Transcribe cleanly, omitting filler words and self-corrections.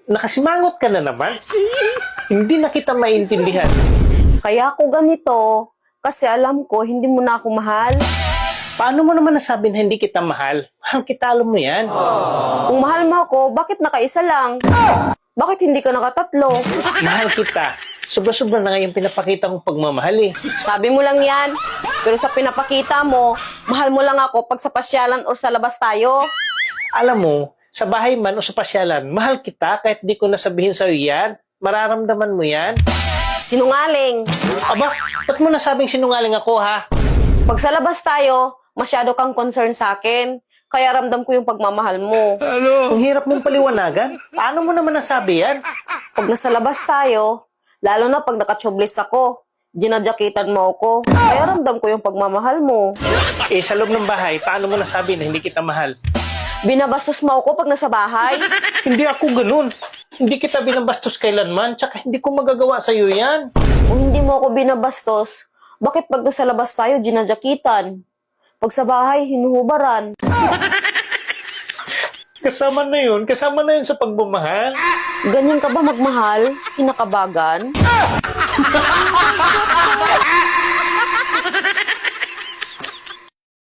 nakasimangot ka na naman. Hindi na kita maintindihan. Kaya ako ganito, kasi alam ko hindi mo na ako mahal. Paano mo naman nasabi na hindi kita mahal? Mahal kita, alam mo yan. Kung mahal mo ako, bakit nakaisa lang? Bakit hindi ka nakatatlo? Mahal kita. Sobra-sobra na nga yung pinapakita kong pagmamahal eh. Sabi mo lang yan. Pero sa pinapakita mo, mahal mo lang ako pag sa pasyalan o sa labas tayo. Alam mo, sa bahay man o sa pasyalan, mahal kita kahit di ko nasabihin sa'yo yan. Mararamdaman mo yan. Sinungaling. Aba, ba't mo nasabing sinungaling ako ha? Pag sa labas tayo, masyado kang concern sa akin. Kaya ramdam ko yung pagmamahal mo. Ang hirap mong paliwanagan. Paano mo naman nasabi yan? Pag nasa labas tayo, lalo na pag nakachoblis ako, ginadyakitan mo ako. Kaya ramdam ko yung pagmamahal mo. Eh, sa loob ng bahay, paano mo nasabi na hindi kita mahal? Binabastos mo ako pag nasa bahay. Hindi ako ganun. Hindi kita binabastos kailanman, tsaka hindi ko magagawa sa'yo yan. Kung hindi mo ako binabastos, bakit pag nasa labas tayo, ginadyakitan? Pag sa bahay, hinuhubaran. Kasama na yun sa pagmamahal. Ganyan ka ba magmahal? Kinakabagan?